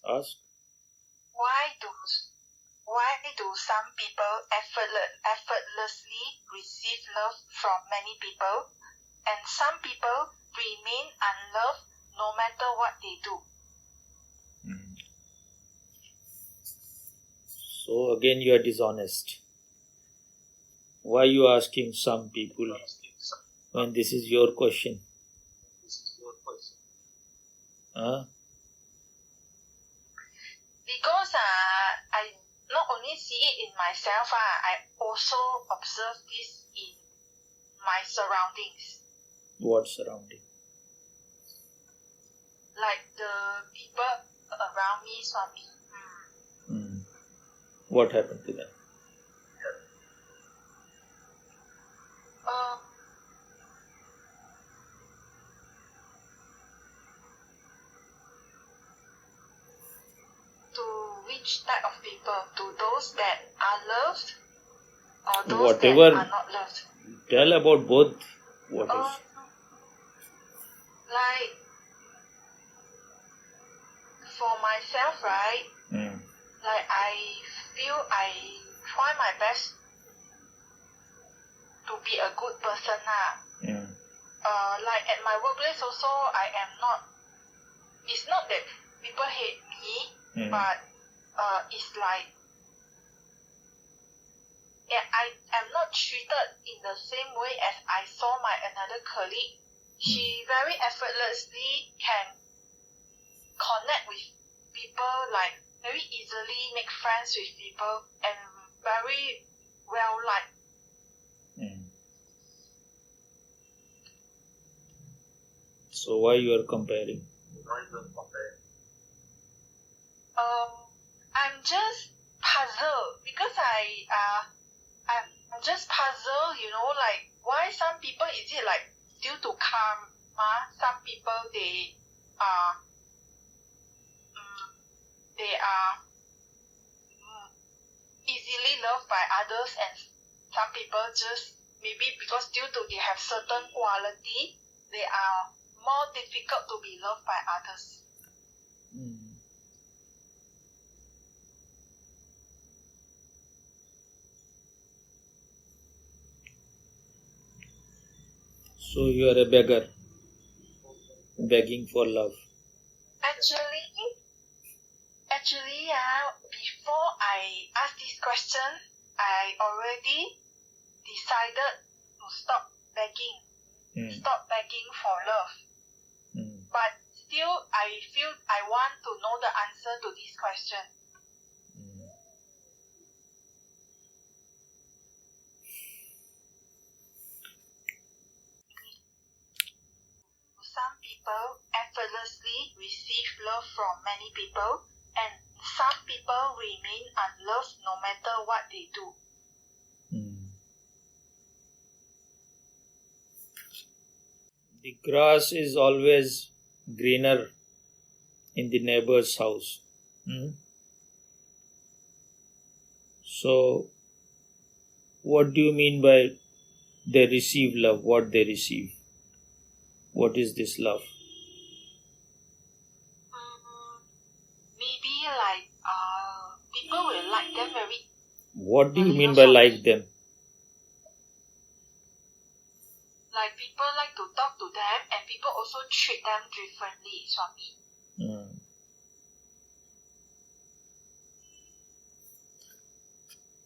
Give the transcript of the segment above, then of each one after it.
Ask. Why do some people effortlessly receive love from many people, and some people remain unloved no matter what they do? So again you are dishonest. Why are you asking some people when this is your question? Huh? Because I not only see it in myself, I also observe this in my surroundings. What surrounding? Like the people around me, Swami. What happened to them? To which type of people? To those that are loved or those Whatever. that are not loved? Tell about both. What is? Like for myself, right? Like I feel I try my best to be a good person. Like at my workplace also, I am not. It's not that people hate me, but it's like I am not treated in the same way as I saw my another colleague. She very effortlessly can connect with people, like very easily make friends with people, and very well liked. So why you are comparing? I'm just puzzled because I'm just puzzled, like why some people, is it like due to karma? Some people they are easily loved by others, and some people just maybe because due to they have certain quality, they are more difficult to be loved by others. So you are a beggar, begging for love. Actually, before I ask this question, I already decided to stop begging for love. But still, I feel I want to know the answer to this question. Some people effortlessly receive love from many people, and some people remain unloved no matter what they do. The grass is always greener in the neighbor's house. So, what do you mean by they receive love? What they receive? What is this love? Maybe like people will like them very. What do you mean by like them? Like people like to talk to them, and people also treat them differently, Swami.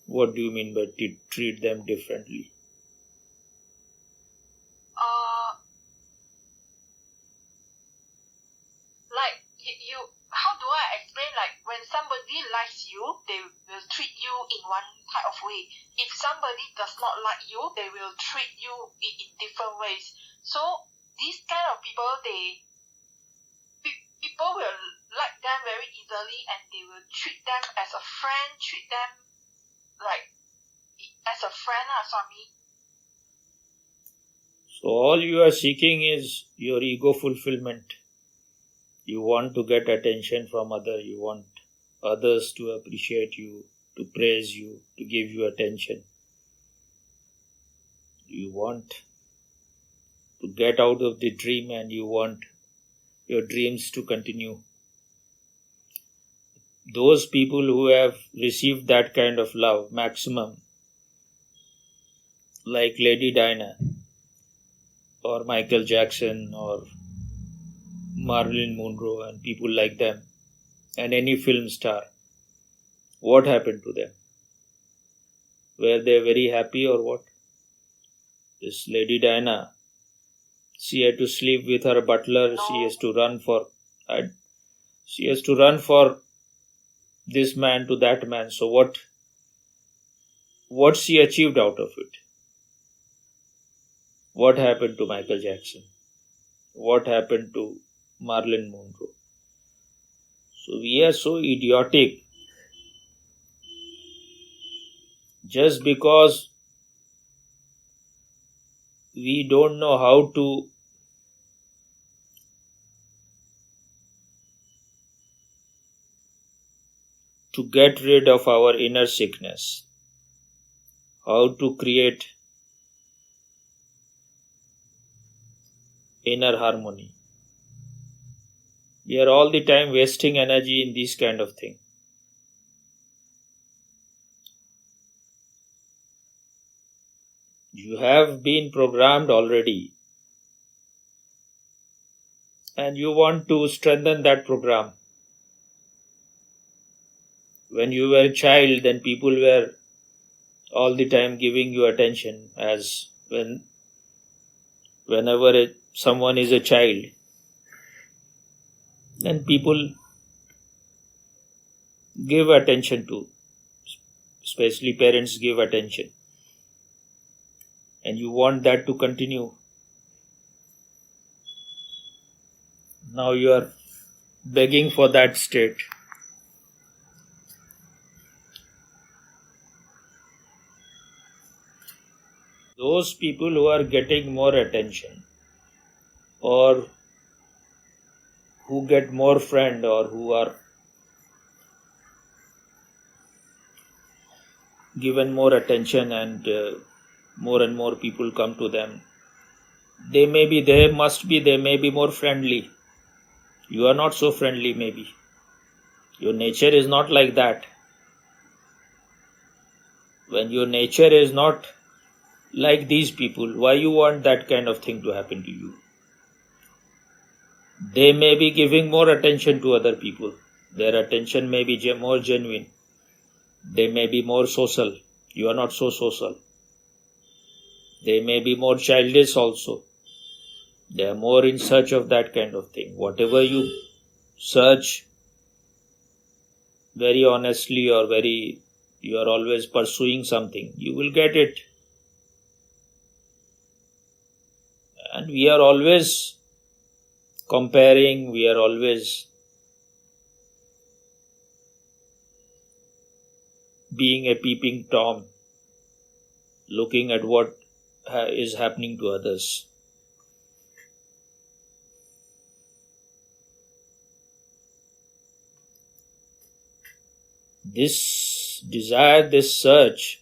What do you mean by treat them differently? Like you, how do I explain? Like when somebody likes you, they will treat you in one type of way. If somebody does not like you, they will treat you in different ways. So these kind of people, people will like them very easily, and they will treat them as a friend, treat them like as a friend, Swami. So all you are seeking is your ego fulfillment. You want to get attention from others. You want others to appreciate you, to praise you, to give you attention. You want to get out of the dream, and you want your dreams to continue. those people who have received that kind of love, maximum, like Lady Diana or Michael Jackson or Marilyn Monroe and people like them, and any film star, what happened to them? Were they very happy or what? This Lady Diana, she had to sleep with her butler. No. She has to run for this man to that man. So what she achieved out of it? What happened to Michael Jackson? What happened to Marilyn Monroe? So we are so idiotic just because we don't know how to get rid of our inner sickness, how to create inner harmony. We are all the time wasting energy in this kind of thing. You have been programmed already and you want to strengthen that program. When you were a child, then people were all the time giving you attention, as whenever someone is a child, then people give attention to, especially parents give attention, and you want that to continue. Now you are begging for that state. Those people who are getting more attention or who get more friend or who are given more attention and more people come to them, they may be more friendly. You are not so friendly, maybe. Your nature is not like that. When your nature is not like these people, why you want that kind of thing to happen to you? They may be giving more attention to other people. Their attention may be more genuine. They may be more social. You are not so social. They may be more childish also. They are more in search of that kind of thing. Whatever you search very honestly or you are always pursuing something, you will get it. And we are always comparing, we are always being a peeping Tom, looking at what is happening to others. This desire, this search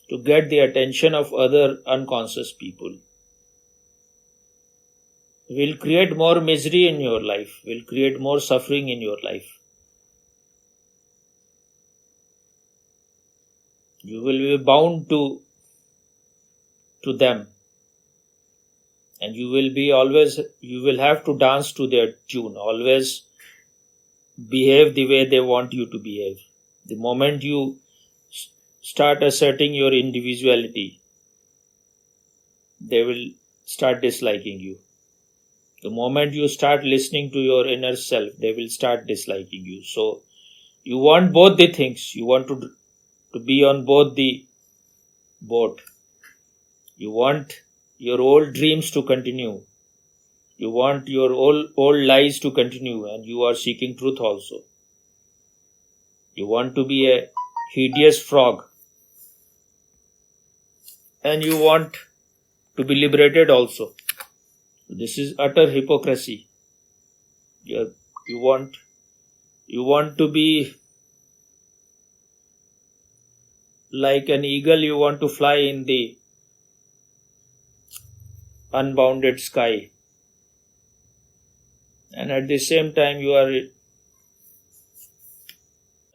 to get the attention of other unconscious people will create more misery in your life, will create more suffering in your life. You will be bound to them, and you will have to dance to their tune, always behave the way they want you to behave. The moment you start asserting your individuality, they will start disliking you. The moment you start listening to your inner self, they will start disliking you. So you want both the things. You want to be on both the boat. You want your old dreams to continue. You want your old lies to continue, and you are seeking truth also. You want to be a hideous frog, and you want to be liberated also. This is utter hypocrisy. You want to be like an eagle, you want to fly in the unbounded sky. And at the same time you are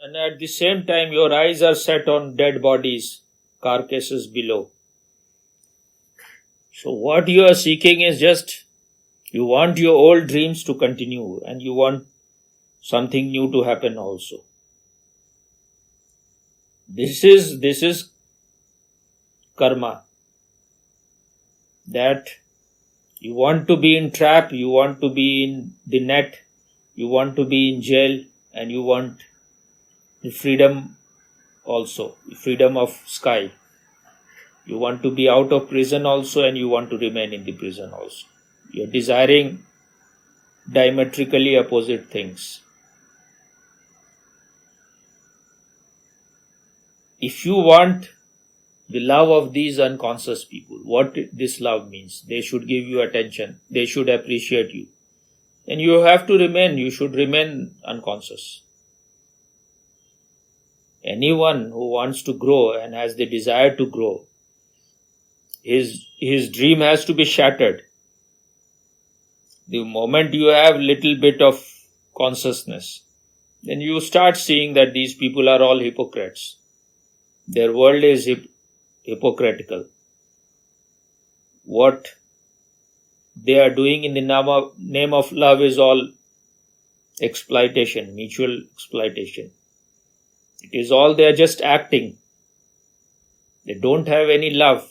And at the same time, your eyes are set on dead bodies, carcasses below. So what you are seeking is just, you want your old dreams to continue and you want something new to happen also. This is karma. That you want to be in trap, you want to be in the net, you want to be in jail, and you want the freedom also, the freedom of sky. You want to be out of prison also, and you want to remain in the prison also. You're desiring diametrically opposite things. If you want the love of these unconscious people, what this love means, they should give you attention, they should appreciate you. And you have to remain, you should remain unconscious. Anyone who wants to grow and has the desire to grow, his dream has to be shattered. The moment you have little bit of consciousness, then you start seeing that these people are all hypocrites. Their world is hypocritical. What they are doing in the name of love is all exploitation, mutual exploitation. It is all, they are just acting. They don't have any love.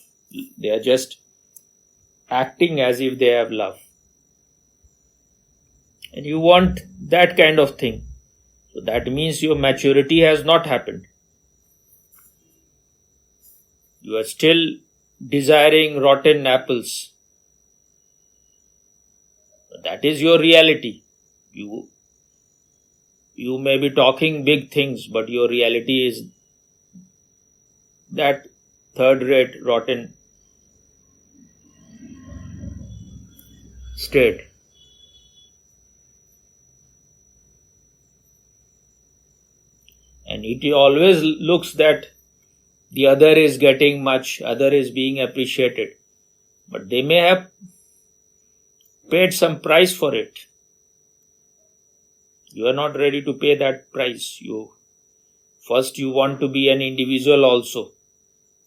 They are just acting as if they have love. And you want that kind of thing. So that means your maturity has not happened. You are still desiring rotten apples. That is your reality. You may be talking big things, but your reality is that third-rate, rotten state. And it always looks that the other is getting much, other is being appreciated. But they may have paid some price for it. You are not ready to pay that price. First you want to be an individual also.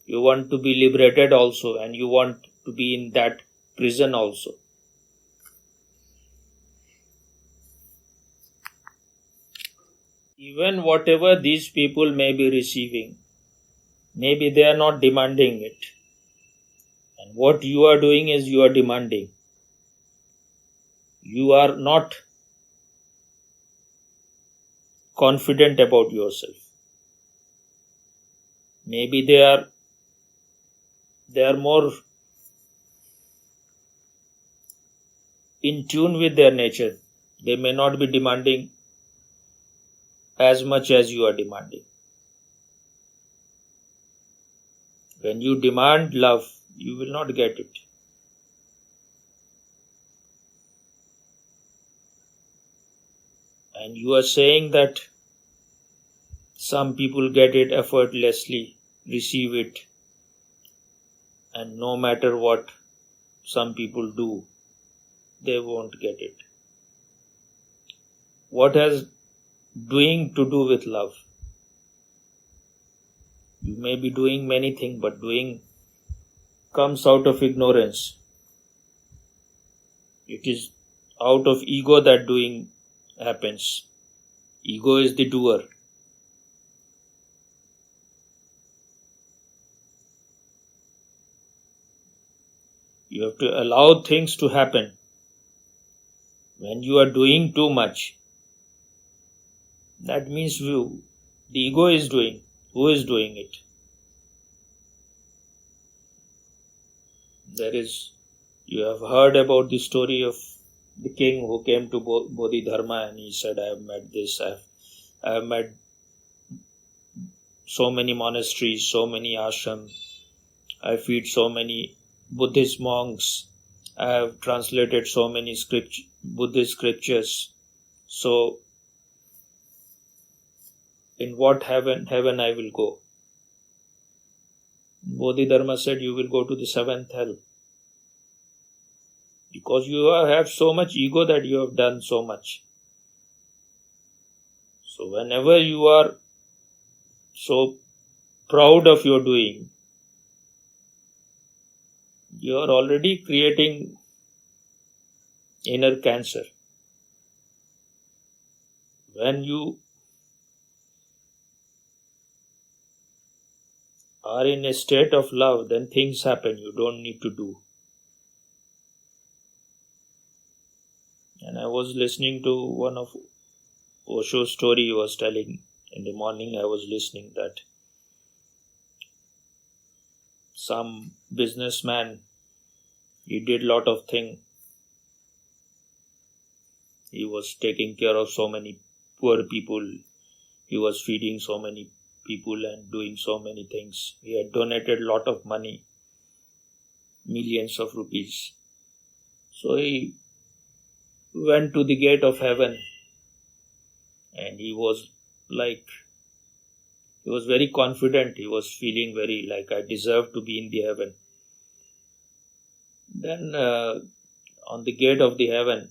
You want to be liberated also, and you want to be in that prison also. Even whatever these people may be receiving, maybe they are not demanding it. And what you are doing is you are demanding. You are not confident about yourself. Maybe they are more in tune with their nature. They may not be demanding as much as you are demanding. When you demand love, you will not get it. And you are saying that some people get it effortlessly, receive it, and no matter what some people do, they won't get it. What has doing to do with love? You may be doing many things, but doing comes out of ignorance. It is out of ego that doing happens. Ego is the doer. You have to allow things to happen. When you are doing too much, that means the ego is doing. Who is doing it? You have heard about the story of the king who came to Bodhidharma and he said, I have met this, I have met so many monasteries, so many ashrams, I feed so many Buddhist monks, I have translated so many Buddhist scriptures. So, in what heaven I will go? Bodhidharma said, you will go to the seventh hell. Because you have so much ego that you have done so much. So whenever you are so proud of your doing, you are already creating inner cancer. When you are in a state of love, then things happen you don't need to do. And I was listening to one of Osho's story he was telling. In the morning I was listening that some businessman, he did lot of things. He was taking care of so many poor people. He was feeding so many people and doing so many things. He had donated lot of money, millions of rupees. So he went to the gate of heaven and he was very confident. He was feeling very like I deserve to be in the heaven. Then on the gate of the heaven,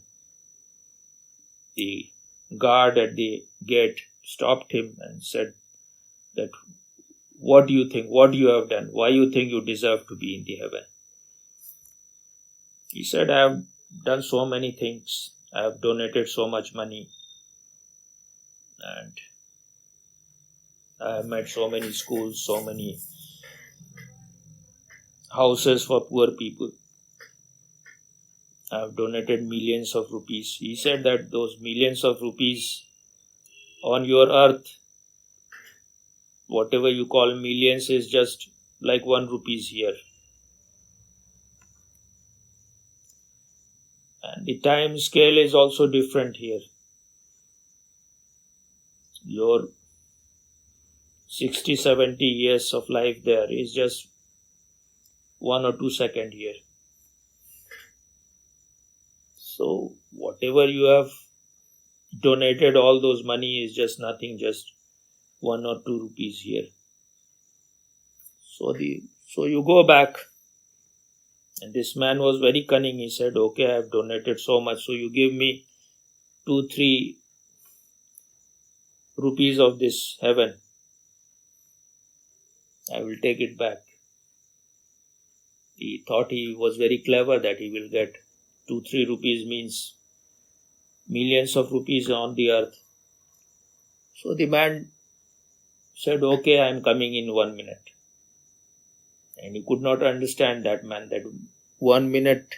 the guard at the gate stopped him and said that, what do you think? What you have done? Why you think you deserve to be in the heaven? He said, I have done so many things. I have donated so much money. And I have made so many schools, so many houses for poor people. I have donated millions of rupees. He said that those millions of rupees on your earth, whatever you call millions, is just like 1 rupees here. And the time scale is also different here. Your 60, 70 years of life there is just 1 or 2 seconds here. So whatever you have donated, all those money is just nothing, just 1 or 2 rupees here. So you go back. And this man was very cunning. He said, okay, I have donated so much, so you give me 2, 3 rupees of this heaven. I will take it back. He thought he was very clever that he will get 2, 3 rupees means millions of rupees on the earth. So the man said, okay, I am coming in 1 minute. And he could not understand that man, that 1 minute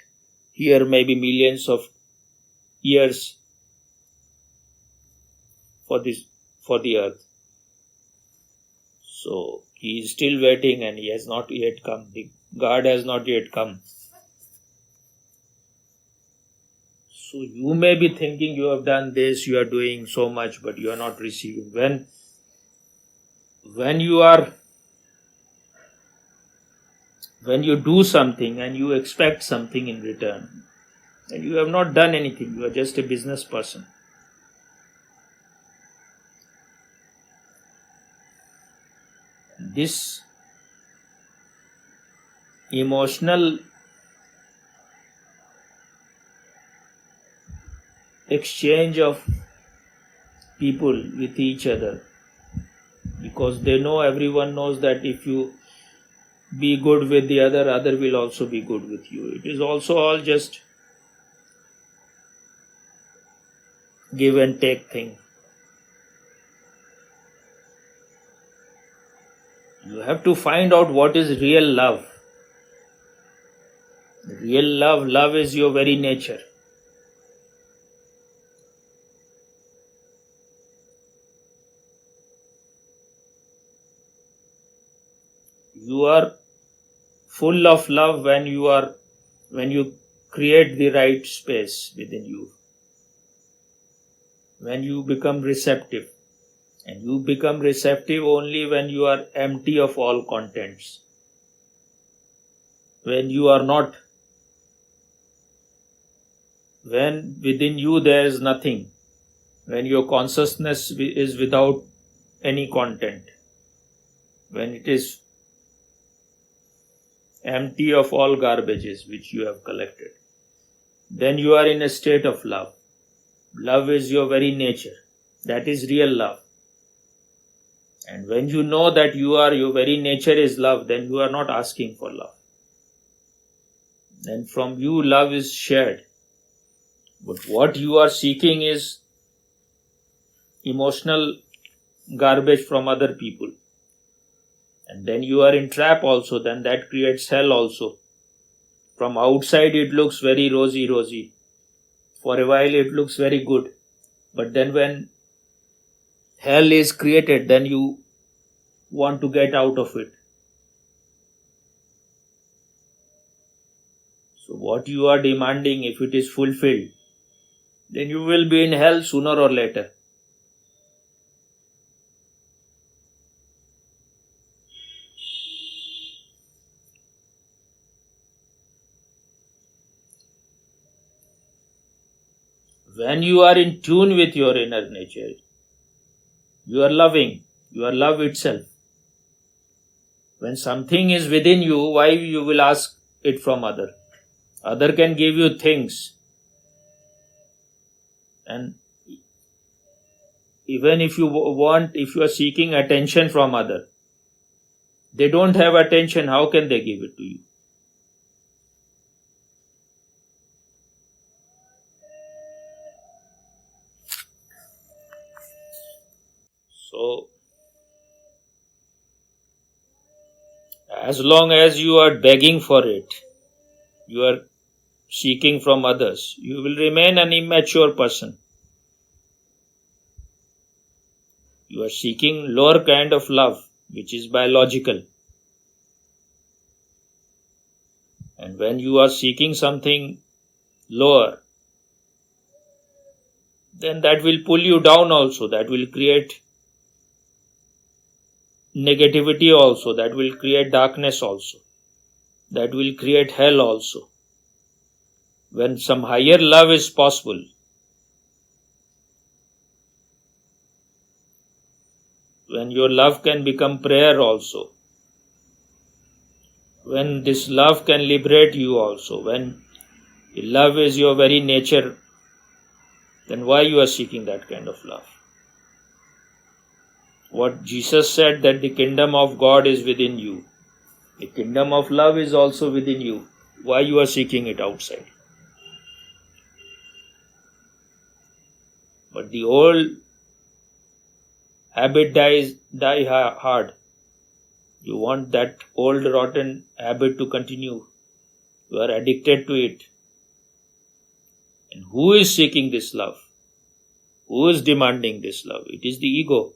here may be millions of years for the earth. So he is still waiting and he has not yet come. The guard has not yet come. So you may be thinking you have done this, you are doing so much, but you are not receiving. When you do something and you expect something in return, and you have not done anything, you are just a business person. This emotional exchange of people with each other, because they know, everyone knows that if you be good with the other will also be good with you. It is also all just give and take thing. You have to find out what is real love. Real love is your very nature. You are full of love when you create the right space within you. When you become receptive. And you become receptive only when you are empty of all contents. When you are not, when within you there is nothing. When your consciousness is without any content. When it is empty of all garbages which you have collected. Then you are in a state of love. Love is your very nature. That is real love. And when you know that your very nature is love, then you are not asking for love. Then from you love is shared. But what you are seeking is emotional garbage from other people. And then you are in trap also, then that creates hell also. From outside it looks very rosy. For a while it looks very good. But then when hell is created, then you want to get out of it. So what you are demanding, if it is fulfilled, then you will be in hell sooner or later. When you are in tune with your inner nature, you are loving, you are love itself. When something is within you, why you will ask it from other? Other can give you things. And even if you are seeking attention from other, they don't have attention, how can they give it to you? So, as long as you are begging for it, you are seeking from others, you will remain an immature person. You are seeking lower kind of love, which is biological. And when you are seeking something lower, then that will pull you down also. That will create negativity also. That will create darkness also. That will create hell also. When some higher love is possible, when your love can become prayer also, when this love can liberate you also, when love is your very nature, then why you are seeking that kind of love? What Jesus said, that the kingdom of God is within you. The kingdom of love is also within you. Why you are seeking it outside? But the old habit die hard. You want that old rotten habit to continue. You are addicted to it. And who is seeking this love? Who is demanding this love? It is the ego.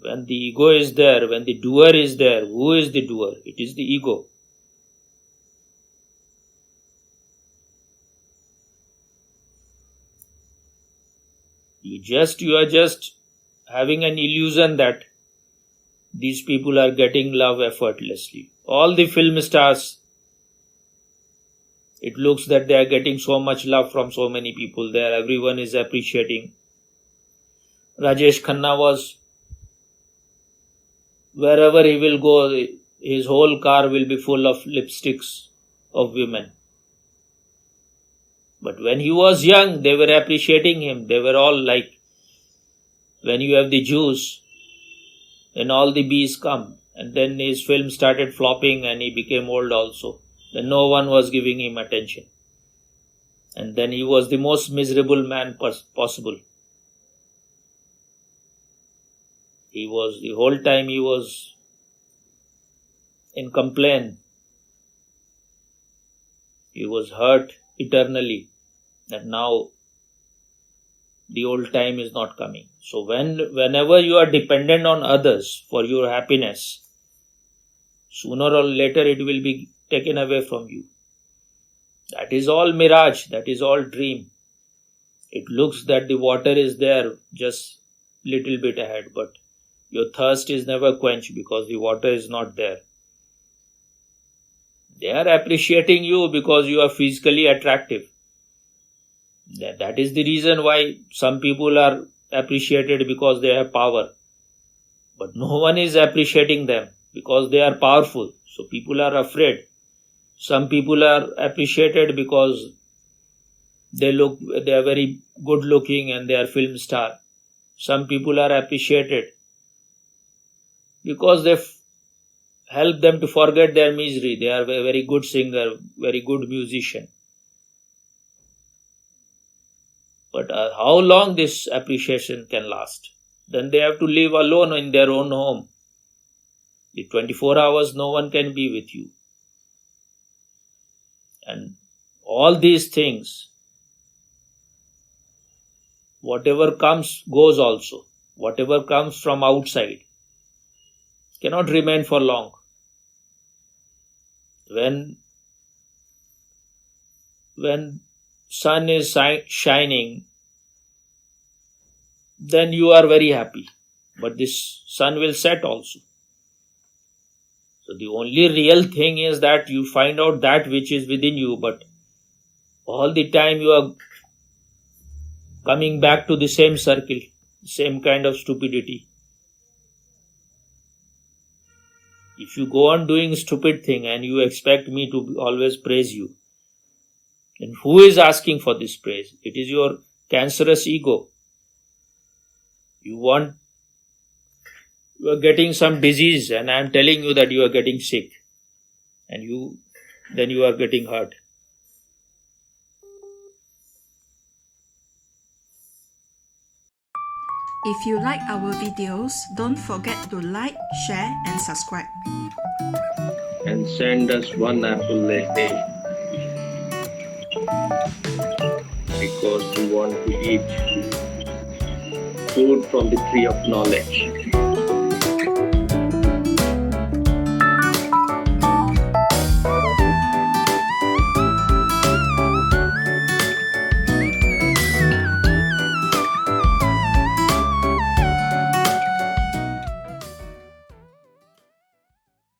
When the ego is there, when the doer is there, who is the doer? It is the ego. You are just having an illusion that these people are getting love effortlessly. All the film stars, it looks that they are getting so much love from so many people there. Everyone is appreciating. Rajesh Khanna was, wherever he will go, his whole car will be full of lipsticks of women. But when he was young, they were appreciating him. They were all like, when you have the juice, then all the bees come. And then his film started flopping and he became old also. Then no one was giving him attention. And then he was the most miserable man possible. The whole time he was in complaint. He was hurt eternally that now the old time is not coming. So whenever you are dependent on others for your happiness, sooner or later it will be taken away from you. That is all mirage, that is all dream. It looks that the water is there just little bit ahead, but your thirst is never quenched because the water is not there. They are appreciating you because you are physically attractive. That is the reason why some people are appreciated because they have power. But no one is appreciating them because they are powerful. So people are afraid. Some people are appreciated because they are very good looking and they are film star. some people are appreciated because they help them to forget their misery. They are a very good singer, very good musician. But how long this appreciation can last? Then they have to live alone in their own home. The 24 hours no one can be with you. And all these things, whatever comes goes also. Whatever comes from outside cannot remain for long. When sun is shining, then you are very happy. But this sun will set also. So the only real thing is that you find out that which is within you, but all the time you are coming back to the same circle, same kind of stupidity. If you go on doing stupid thing and you expect me to always praise you, then who is asking for this praise? It is your cancerous ego. You are getting some disease and I am telling you that you are getting sick, and then you are getting hurt. If you like our videos, don't forget to like, share and subscribe. And send us one apple a day, because we want to eat fruit from the tree of knowledge.